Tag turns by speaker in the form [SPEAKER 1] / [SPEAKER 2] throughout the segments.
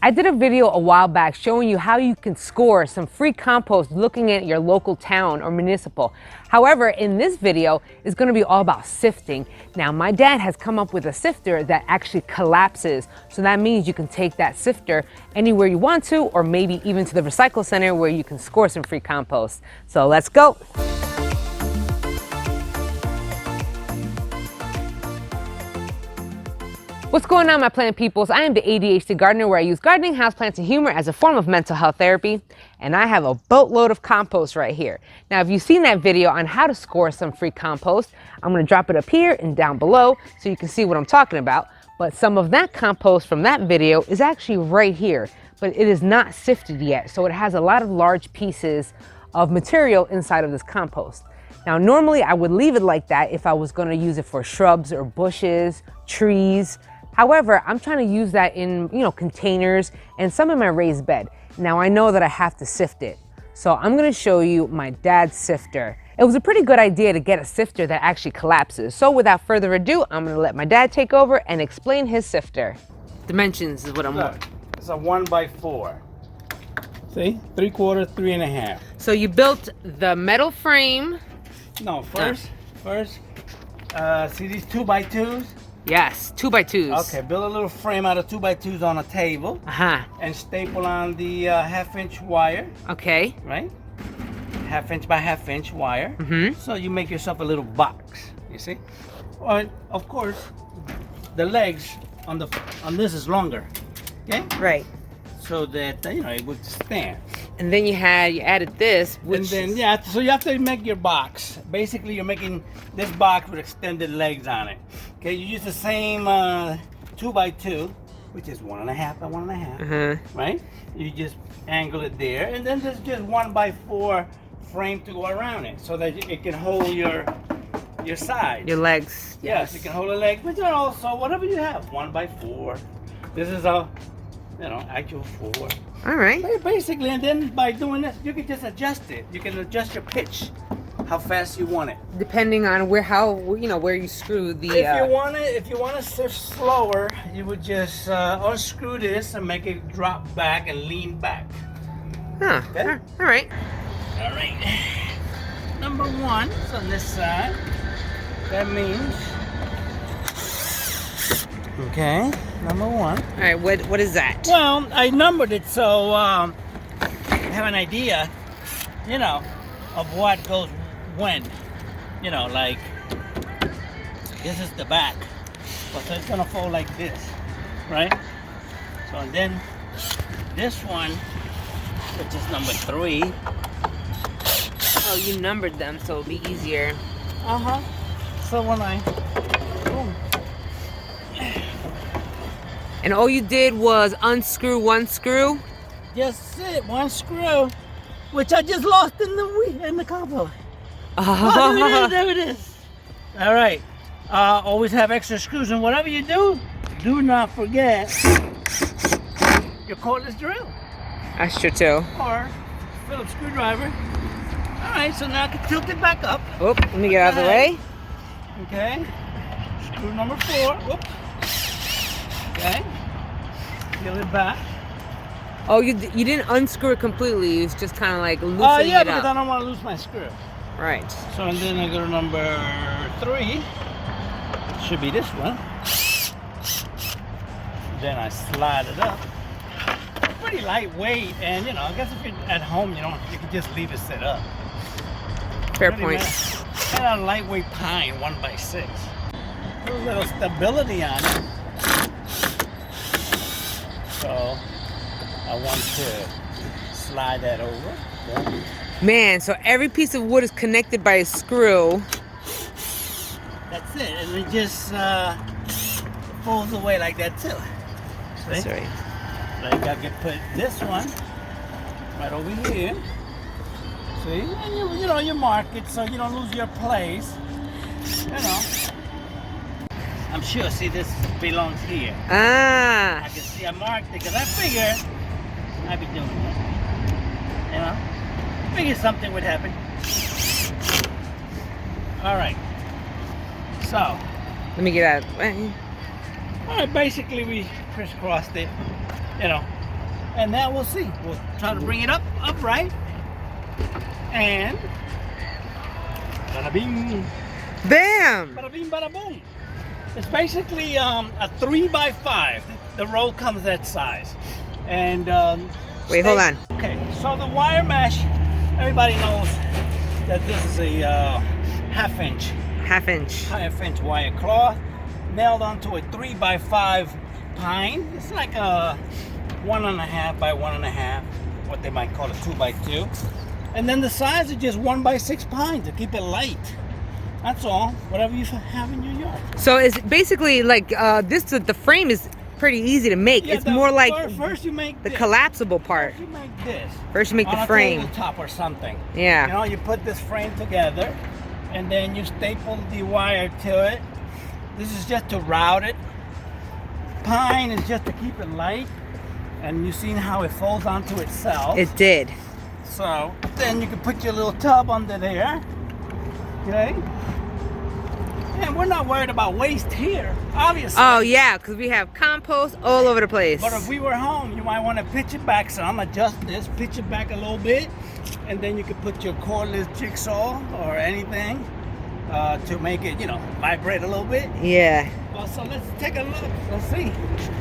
[SPEAKER 1] I did a video a while back showing you how you can score some free compost looking at your local town or municipal. However, in this video, it's going to be all about sifting. Now, my dad has come up with a sifter that actually collapses. So that means you can take that sifter anywhere you want to, or maybe even to the recycle center where you can score some free compost. So let's go. What's going on, my plant peoples? I am the ADHD gardener, where I use gardening, houseplants, and humor as a form of mental health therapy. And I have a boatload of compost right here. Now, if you've seen that video on how to score some free compost, I'm gonna drop it up here and down below so you can see what I'm talking about. But some of that compost from that video is actually right here, but it is not sifted yet. So it has a lot of large pieces of material inside of this compost. Now, normally I would leave it like that if I was gonna use it for shrubs or bushes, trees. However, I'm trying to use that in, containers and some in my raised bed. Now I know that I have to sift it. So I'm gonna show you my dad's sifter. It was a pretty good idea to get a sifter that actually collapses. So without further ado, I'm gonna let my dad take over and explain his sifter. Dimensions is what I'm looking.
[SPEAKER 2] It's a 1x4. See? 3/4, 3.5.
[SPEAKER 1] So you built the metal frame.
[SPEAKER 2] No, first, see these 2x2s?
[SPEAKER 1] Yes, 2x2s.
[SPEAKER 2] Okay, build a little frame out of 2x2s on a table. And staple on the 1/2-inch wire.
[SPEAKER 1] Okay.
[SPEAKER 2] Right? 1/2-inch by 1/2-inch wire. So you make yourself a little box. You see? Well, of course, the legs on this is longer. Okay?
[SPEAKER 1] Right.
[SPEAKER 2] So that it would stand.
[SPEAKER 1] And then you added this, which
[SPEAKER 2] and then so you have to make your box. Basically, you're making this box with extended legs on it. Okay, you use the same 2x2, which is 1.5 by 1.5. Right? You just angle it there, and then there's just 1x4 frame to go around it, so that it can hold your sides.
[SPEAKER 1] Your legs.
[SPEAKER 2] Yes, you can hold the legs, but also whatever you have, 1x4. This is a actual 4.
[SPEAKER 1] All right.
[SPEAKER 2] Basically, and then by doing this, you can just adjust it. You can adjust your pitch, how fast you want it.
[SPEAKER 1] Depending on where you screw the.
[SPEAKER 2] If you want to sift slower, you would just unscrew this and make it drop back and lean back.
[SPEAKER 1] Huh.
[SPEAKER 2] Okay?
[SPEAKER 1] All right.
[SPEAKER 2] All right. Number 1 is on this side. That means. Okay. Number 1.
[SPEAKER 1] All right, what is that?
[SPEAKER 2] Well, I numbered it so I have an idea, of what goes when. Like this is the back, so it's gonna fold like this, right? So and then this one, which is number 3.
[SPEAKER 1] Oh, you numbered them, so it'll be easier.
[SPEAKER 2] So when boom.
[SPEAKER 1] And all you did was unscrew one screw?
[SPEAKER 2] Just it, one screw, which I just lost in the compost. Oh, there it is. All right. Always have extra screws, and whatever you do not forget your cordless drill.
[SPEAKER 1] That's true too.
[SPEAKER 2] Or Phillips screwdriver. All right, so now I can tilt it back up.
[SPEAKER 1] Oop, let me get out of the way.
[SPEAKER 2] Okay. Screw number 4. Whoop. Okay. Peel it back.
[SPEAKER 1] Oh, you didn't unscrew it completely. It's just kind of like loosening
[SPEAKER 2] yeah,
[SPEAKER 1] it
[SPEAKER 2] because
[SPEAKER 1] up.
[SPEAKER 2] I don't want to lose my screw.
[SPEAKER 1] Right.
[SPEAKER 2] So and then I go to number 3. It should be this one. Then I slide it up. It's pretty lightweight, and I guess if you're at home, you can just leave it set up.
[SPEAKER 1] Fair point.
[SPEAKER 2] And a lightweight pine 1x6. A little stability on it. So I want to slide that over. Yeah.
[SPEAKER 1] Man, so every piece of wood is connected by a screw.
[SPEAKER 2] That's it, and it just folds away like that too. See?
[SPEAKER 1] That's right.
[SPEAKER 2] Like I can put this one right over here. See, and you mark it so you don't lose your place. I'm sure, see, this belongs here. I can see I marked it because I figured I'd be doing it. Figured something would happen. All right. So.
[SPEAKER 1] Let me get out.
[SPEAKER 2] All right, basically we crisscrossed it, And then we'll see. We'll try to bring it up upright. And bada bing.
[SPEAKER 1] Bam!
[SPEAKER 2] Bada bing, bada boom. It's basically a 3x5. The roll comes that size. And
[SPEAKER 1] wait, hold on.
[SPEAKER 2] Okay, so the wire mesh, everybody knows that this is a half inch wire cloth nailed onto a 3x5 pine. It's like a 1.5 by 1.5, what they might call a 2x2. And then the size is just 1x6 pine to keep it light. That's all. Whatever you have in your yard.
[SPEAKER 1] So it's basically like the frame is pretty easy to make.
[SPEAKER 2] Yeah,
[SPEAKER 1] it's more like
[SPEAKER 2] first you make
[SPEAKER 1] the
[SPEAKER 2] this.
[SPEAKER 1] collapsible part.
[SPEAKER 2] First you make this.
[SPEAKER 1] First you make the frame.
[SPEAKER 2] Top or something.
[SPEAKER 1] Yeah.
[SPEAKER 2] You know, you put this frame together, and then you staple the wire to it. This is just to route it. Pine is just to keep it light, and you've seen how it folds onto itself.
[SPEAKER 1] It did.
[SPEAKER 2] So then you can put your little tub under there. Okay. And we're not worried about waste here, obviously.
[SPEAKER 1] Oh yeah, because we have compost all over the place.
[SPEAKER 2] But if we were home, you might want to pitch it back some, adjust this, pitch it back a little bit, and then you could put your cordless jigsaw or anything to make it, vibrate a little bit.
[SPEAKER 1] Yeah.
[SPEAKER 2] Well, so let's take a look. Let's see.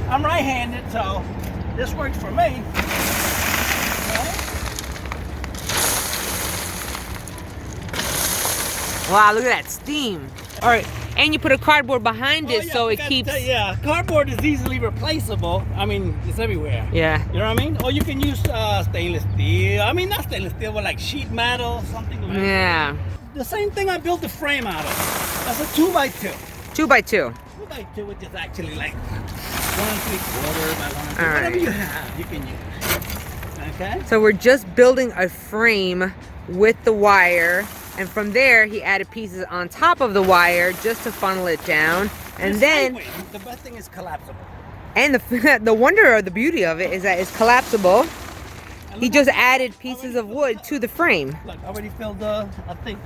[SPEAKER 2] I'm right-handed, so this works for me.
[SPEAKER 1] Wow, look at that steam. All right, and you put a cardboard behind it so it keeps...
[SPEAKER 2] Yeah, cardboard is easily replaceable. I mean, it's everywhere.
[SPEAKER 1] Yeah.
[SPEAKER 2] You know what I mean? Or you can use stainless steel. I mean, not stainless steel, but like sheet metal, something like that.
[SPEAKER 1] Yeah.
[SPEAKER 2] The same thing I built the frame out of. That's a 2x2.
[SPEAKER 1] 2x2.
[SPEAKER 2] 2x2, which is actually like 1 3/4 by 1 3.
[SPEAKER 1] All
[SPEAKER 2] Whatever
[SPEAKER 1] right.
[SPEAKER 2] you have, you can use. Okay?
[SPEAKER 1] So we're just building a frame with the wire, and from there he added pieces on top of the wire just to funnel it down, and then
[SPEAKER 2] the best thing is collapsible.
[SPEAKER 1] and the wonder or the beauty of it is that it's collapsible. He just added pieces of wood to the frame.
[SPEAKER 2] Look, I already filled a thing.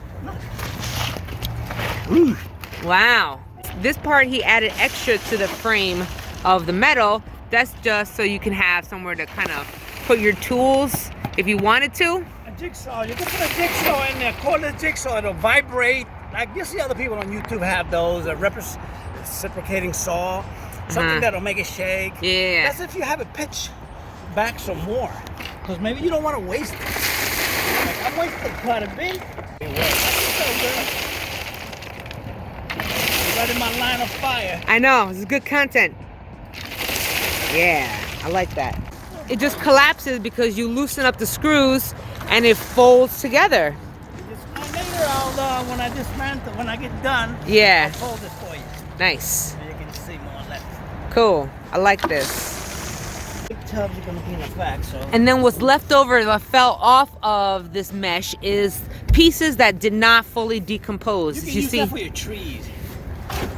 [SPEAKER 1] Wow. This part he added extra to the frame of the metal. That's just so you can have somewhere to kind of put your tools if you wanted to.
[SPEAKER 2] A jigsaw, you can put a jigsaw in there, cordless jigsaw, it'll vibrate. Like you see other people on YouTube have those, a reciprocating saw, something that'll make it shake.
[SPEAKER 1] Yeah.
[SPEAKER 2] That's if you have it pitch back some more, because maybe you don't want to waste it. Like I'm wasting quite a bit. Right in my line of fire.
[SPEAKER 1] I know, this is good content. Yeah, I like that. It just collapses because you loosen up the screws and it folds together.
[SPEAKER 2] Later, when I dismantle, when I get done,
[SPEAKER 1] Yeah.
[SPEAKER 2] I'll fold it for you.
[SPEAKER 1] Nice.
[SPEAKER 2] So you can see more or less.
[SPEAKER 1] Cool. I like this.
[SPEAKER 2] Big tubs are going to be in the back, so.
[SPEAKER 1] And then what's left over that fell off of this mesh is pieces that did not fully decompose.
[SPEAKER 2] You can
[SPEAKER 1] You
[SPEAKER 2] use
[SPEAKER 1] see?
[SPEAKER 2] that for your trees.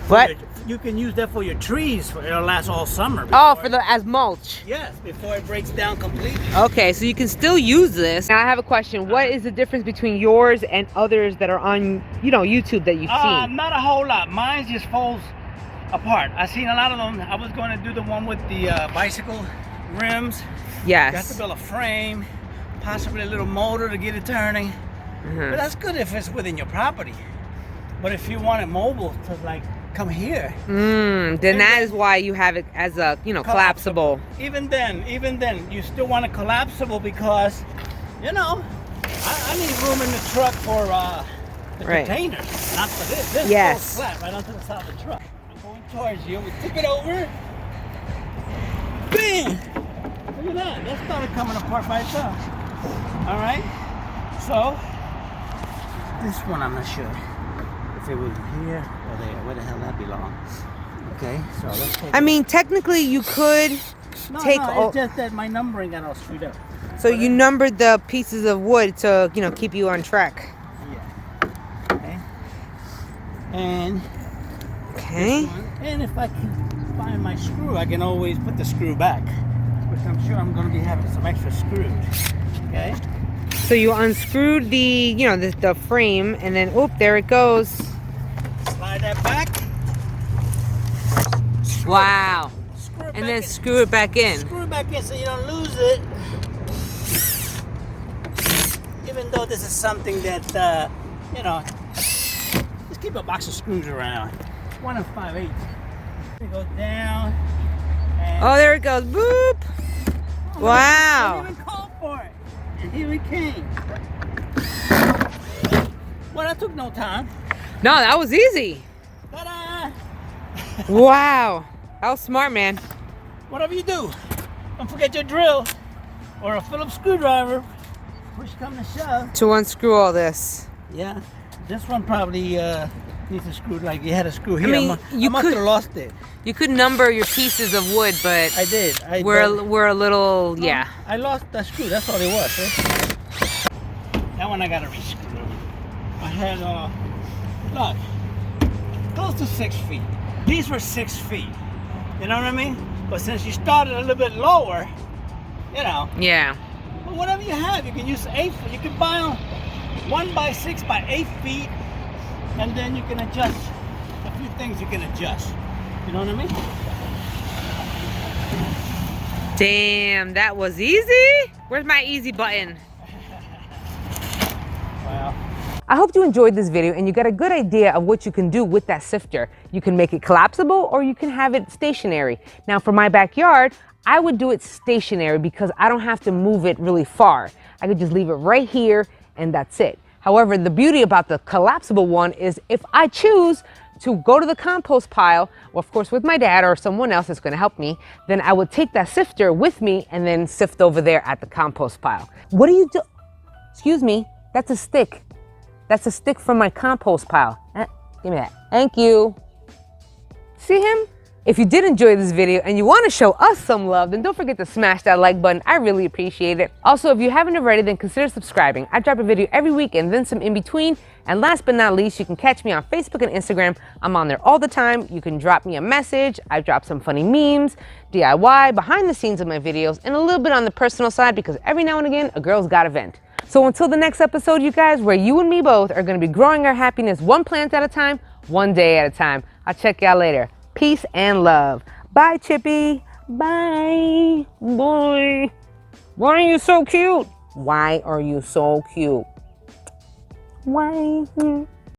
[SPEAKER 1] What?
[SPEAKER 2] You can use that for your trees. It'll last all summer.
[SPEAKER 1] Oh, as mulch.
[SPEAKER 2] Yes, before it breaks down completely.
[SPEAKER 1] Okay, so you can still use this. Now I have a question. What is the difference between yours and others that are on, YouTube that you've seen?
[SPEAKER 2] Not a whole lot. Mine just folds apart. I've seen a lot of them. I was going to do the one with the bicycle rims.
[SPEAKER 1] Yes.
[SPEAKER 2] You have to build a frame, possibly a little motor to get it turning. But that's good if it's within your property. But if you want it mobile to like come here.
[SPEAKER 1] Then that is why you have it as a, collapsible.
[SPEAKER 2] Even then, you still want a collapsible because, I need room in the truck for the containers, not for this. This goes flat right onto the side of the truck. I'm going towards you. We tip it over. Bam! Look at that. That started coming apart by itself. All right. So this one, I'm not sure if it was here or there. Where the hell that belongs? Okay. So let's take.
[SPEAKER 1] I mean, technically, you could take.
[SPEAKER 2] It's just that my numbering got all screwed up.
[SPEAKER 1] So you numbered the pieces of wood to, keep you on track.
[SPEAKER 2] Yeah. Okay. And.
[SPEAKER 1] Okay.
[SPEAKER 2] And if I can find my screw, I can always put the screw back, which I'm sure I'm going to be having some extra screws. Okay.
[SPEAKER 1] So you unscrewed the, the frame, and then, there it goes.
[SPEAKER 2] Slide that back.
[SPEAKER 1] Wow.
[SPEAKER 2] Screw it
[SPEAKER 1] And then screw it back in.
[SPEAKER 2] Screw it back in so you don't lose it. Even though this is something that, you know, just keep a box of screws around. 1 5/8. It goes down.
[SPEAKER 1] Oh, there it goes. Boop.
[SPEAKER 2] Oh,
[SPEAKER 1] Wow.
[SPEAKER 2] I didn't even call for it. And here we came. Well, that took no time.
[SPEAKER 1] No, that was easy.
[SPEAKER 2] Ta-da!
[SPEAKER 1] Wow. That was smart, man.
[SPEAKER 2] Whatever you do, don't forget your drill or a Phillips screwdriver. Push come to shove.
[SPEAKER 1] To unscrew all this.
[SPEAKER 2] Yeah, this one probably needs a screw. Like you had a screw here.
[SPEAKER 1] mean,
[SPEAKER 2] I must have lost it.
[SPEAKER 1] You could number your pieces of wood, but
[SPEAKER 2] I did.
[SPEAKER 1] we're a little,
[SPEAKER 2] No,
[SPEAKER 1] yeah.
[SPEAKER 2] I lost that screw. That's all it was. Eh? That one I got to re-screw. I had look, close to 6 feet. These were 6 feet. You know what I mean? But since you started a little bit lower, you know.
[SPEAKER 1] Yeah.
[SPEAKER 2] But whatever you have, you can use 8 feet. You can buy them 1 by 6 by 8 feet, and then you can adjust a few things. You can adjust. You know what I mean?
[SPEAKER 1] Damn, that was easy. Where's my easy button?
[SPEAKER 2] Wow.
[SPEAKER 1] I hope you enjoyed this video and you got a good idea of what you can do with that sifter. You can make it collapsible or you can have it stationary. Now for my backyard, I would do it stationary because I don't have to move it really far. I could just leave it right here and that's it. However, the beauty about the collapsible one is if I choose to go to the compost pile, well, of course with my dad or someone else that's gonna help me, then I would take that sifter with me and then sift over there at the compost pile. What do you do? Excuse me, that's a stick. That's a stick from my compost pile. Give me that. Thank you. See him? If you did enjoy this video and you want to show us some love, then don't forget to smash that like button. I really appreciate it. Also, if you haven't already, then consider subscribing. I drop a video every week and then some in between. And last but not least, you can catch me on Facebook and Instagram. I'm on there all the time. You can drop me a message. I drop some funny memes, DIY, behind the scenes of my videos, and a little bit on the personal side because every now and again, a girl's got a vent. So until the next episode, you guys, where you and me both are going to be growing our happiness one plant at a time, one day at a time. I'll check y'all later. Peace and love. Bye, Chippy. Bye. Boy. Why are you so cute? Why are you so cute? Why?